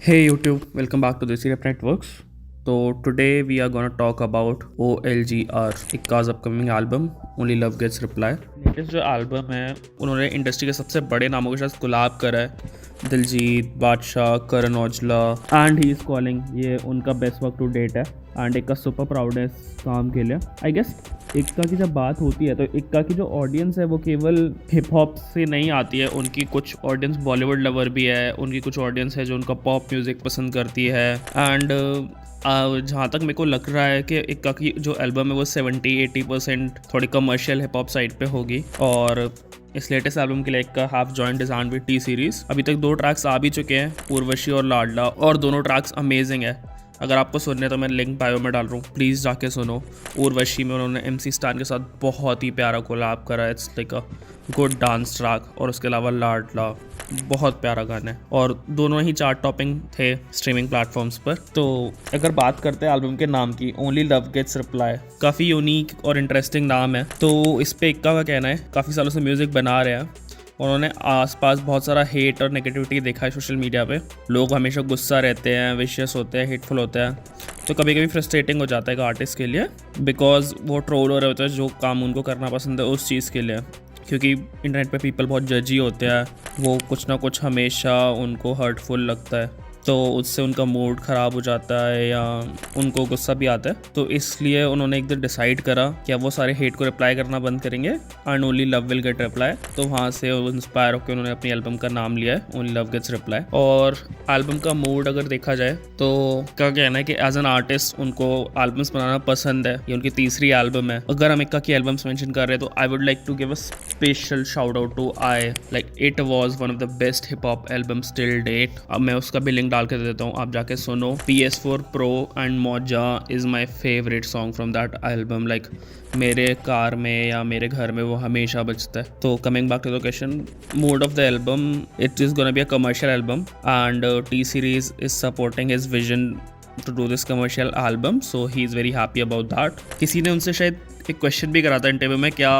Hey YouTube, welcome back to the Syrup Networks. So today we are gonna talk about OLGR, Ikka's upcoming album Only Love Gets Reply. Latest जो album है उन्होंने industry के सबसे बड़े नामों के साथ कोलैब करा है। Diljit, Badshah, Karan Aujla and he is calling, ये उनका बेस्ट वर्क टू डेट है एंड इक्का सुपर प्राउड है इस काम के लिए। आई गेस इक्का की जब बात होती है तो इक्का की जो ऑडियंस है वो केवल हिप हॉप से नहीं आती है, उनकी कुछ ऑडियंस बॉलीवुड लवर भी है, उनकी कुछ ऑडियंस है जो उनका पॉप म्यूज़िक पसंद करती है एंड जहाँ तक मेरे को लग रहा है कि इक्का की जो एल्बम है वो 70-80% थोड़ी कमर्शियल हिप हॉप साइड पे होगी। और इस लेटेस्ट एल्बम के लिए इक्का have joined his hand with T series. अभी तक 2 ट्रैक्स आ भी चुके हैं, उर्वशी और लाडला, और दोनों ट्रैक्स अमेजिंग है। अगर आपको सुनने तो मैं लिंक बायो में डाल रहा हूँ, प्लीज़ जाके सुनो। उर्वशी में उन्होंने MC स्टैन के साथ बहुत ही प्यारा कोलैब करा है, it's like a good dance track. और उसके अलावा लाडला बहुत प्यारा गाना है और दोनों ही चार्ट टॉपिंग थे स्ट्रीमिंग प्लेटफॉर्म्स पर। तो अगर बात करते हैं एल्बम के नाम की, ओनली लव गेट्स रिप्लाई, काफ़ी यूनिक और इंटरेस्टिंग नाम है। तो इस पे इक्का का कहना है काफ़ी सालों से म्यूज़िक बना रहे हैं, उन्होंने आसपास बहुत सारा हेट और नेगेटिविटी देखा है सोशल मीडिया पे। लोग हमेशा गुस्सा रहते हैं, विशियस होते हैं, हेटफुल होते हैं, तो कभी कभी फ्रस्ट्रेटिंग हो जाता है एक आर्टिस्ट के लिए, बिकॉज वो ट्रोल हो रहे होते हैं जो काम उनको करना पसंद है उस चीज़ के लिए। क्योंकि इंटरनेट पे पीपल बहुत जजी होते हैं, वो कुछ ना कुछ हमेशा उनको हर्टफुल लगता है, तो उससे उनका मूड ख़राब हो जाता है या उनको गुस्सा भी आता है। तो इसलिए उन्होंने एक दिन डिसाइड करा कि अब वो सारे हेट को रिप्लाई करना बंद करेंगे and only love will get reply. तो वहाँ से इंस्पायर होकर उन्होंने अपनी एल्बम का नाम लिया है ओनली लव गेट्स रिप्लाई। और एल्बम का मूड अगर देखा जाए तो क्या कहना है कि एज एन आर्टिस्ट उनको एल्बम्स बनाना पसंद है, ये उनकी तीसरी एल्बम है। अगर हम इक्का की एल्बम्स मेंशन कर रहे हैं तो I would like to give a special shout out to I, like it was one of the best hip hop albums till date. अब मैं उसका भी लिंक डाल के दे देता हूँ, आप जाके सुनो। PS4 Pro एंड मौजा is my favourite song from that album, like मेरे कार में या मेरे घर में वो हमेशा बजता है। तो coming back to the question, mood of the album, it is gonna be a commercial album and T Series is supporting his vision to do this commercial album, so he is very happy about that. किसी ने उनसे शायद एक question भी करा था interview में, क्या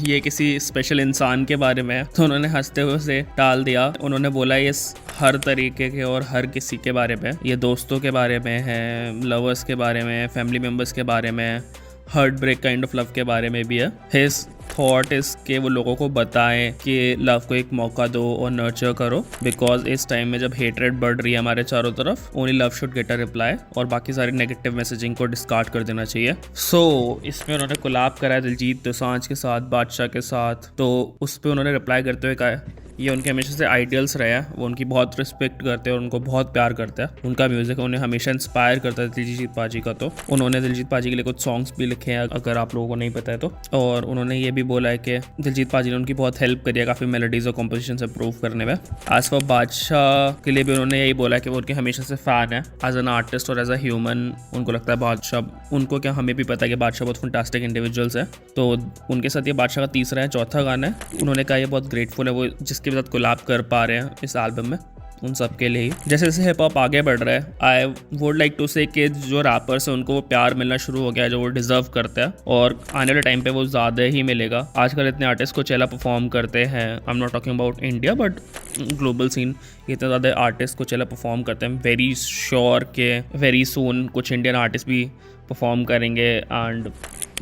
ये किसी स्पेशल इंसान के बारे में है, तो उन्होंने हंसते हुए उसे टाल दिया। उन्होंने बोला ये हर तरीके के और हर किसी के बारे में, ये दोस्तों के बारे में है, लवर्स के बारे में, फैमिली मेम्बर्स के बारे में, heartbreak kind of love के बारे में भी है। हिज थॉट इज के वो लोगों को बताएं कि लव को एक मौका दो और नर्चर करो, बिकॉज इस टाइम में जब हेटरेट बढ़ रही है हमारे चारों तरफ, only love should get a reply और बाकी सारी नेगेटिव मैसेजिंग को डिस्कार्ड कर देना चाहिए। सो इसमें उन्होंने कोलैब करा है दिलजीत दोसांझ के साथ, बादशाह के साथ। तो उस पर उन्होंने रिप्लाई करते हुए कहा है ये उनके हमेशा से आइडियल्स रहे हैं, वो उनकी बहुत रिस्पेक्ट करते हैं और उनको बहुत प्यार करते हैं। उनका म्यूजिक उन्हें हमेशा इंस्पायर करता है दिलजीत पाजी का। तो उन्होंने दिलजीत पाजी के लिए कुछ सॉन्ग्स भी लिखे हैं अगर आप लोगों को नहीं पता है तो। और उन्होंने ये भी बोला है कि दिलजीत पाजी ने उनकी बहुत हेल्प करी है काफ़ी मेलोडीज और कॉम्पोजिशन इम्प्रूव करने में। एज फॉर बादशाह के लिए भी उन्होंने यही बोला है कि वो उनके हमेशा से फ़ैन है एज एन आर्टिस्ट और एज अ ह्यूमन। उनको लगता है बादशाह, उनको क्या हमें भी पता है कि बादशाह बहुत फंटास्टिक इंडिविजुअल्स है। तो उनके साथ ये बादशाह का तीसरा है, चौथा गाना है। उन्होंने कहा ये बहुत ग्रेटफुल है वो जिसके साथ कोलैब कर पा रहे हैं इस एल्बम में, उन सब के लिए ही। जैसे जैसे हिप हॉप आगे बढ़ रहा है, आई वुड लाइक टू से कि जो रैपर्स हैं उनको वो प्यार मिलना शुरू हो गया है जो वो डिजर्व करते हैं, और आने वाले टाइम पे वो ज़्यादा ही मिलेगा। आजकल इतने आर्टिस्ट को चेला परफॉर्म करते हैं, I am not talking about India but global scene, इतने ज़्यादा आर्टिस्ट को चेला परफॉर्म करते हैं। वेरी श्योर के वेरी सून कुछ इंडियन आर्टिस्ट भी परफॉर्म करेंगे and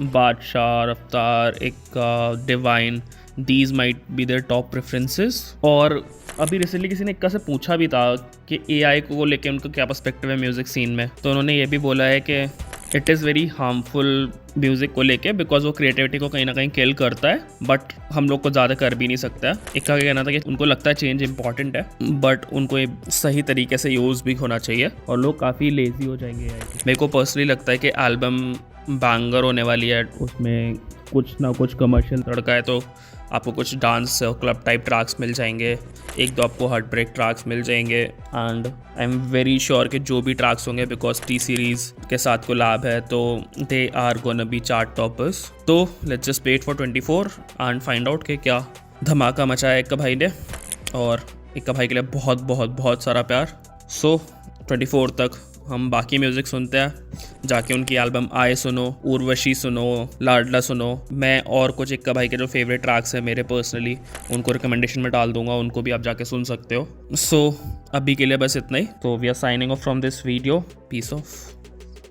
Badshah, Raftaar, Ikka, Divine, these might be their top preferences. और अभी रिसेंटली किसी ने इक्का से पूछा भी था कि AI को लेके उनका क्या पर्सपेक्टिव है म्यूज़िक सीन में, तो उन्होंने ये भी बोला है कि it is very harmful music को लेके, बिकॉज वो क्रिएटिविटी को कहीं ना कहीं किल करता है, बट हम लोग को ज़्यादा कर भी नहीं सकता। इक्का का कहना था कि उनको लगता है चेंज इंपॉर्टेंट है बट उनको ये सही तरीके से यूज़ भी होना चाहिए और लोग काफ़ी लेजी हो जाएंगे AI। मेरे को पर्सनली लगता है कि एल्बम बैंगर होने वाली है, उसमें कुछ ना कुछ कमर्शियल तड़का है, तो आपको कुछ डांस क्लब टाइप ट्रैक्स मिल जाएंगे, एक दो आपको हार्ट ब्रेक ट्रैक्स मिल जाएंगे and I am very sure कि जो भी ट्रैक्स होंगे बिकॉज T Series के साथ कोलैब है तो they are gonna be chart toppers. तो let's just wait for 24 and find out कि क्या धमाका मचाया इक्का भाई ने, और इक्का भाई के लिए बहुत बहुत बहुत सारा प्यार। सो 24 तक हम बाकी म्यूज़िक सुनते हैं, जाके उनकी एल्बम आए सुनो, उर्वशी सुनो, लाडला सुनो। मैं और कुछ इक्का भाई के जो फेवरेट ट्रैक्स हैं मेरे पर्सनली, उनको रिकमेंडेशन में डाल दूंगा, उनको भी आप जाके सुन सकते हो। सो अभी के लिए बस इतना ही। तो we are signing off from this video. Peace of.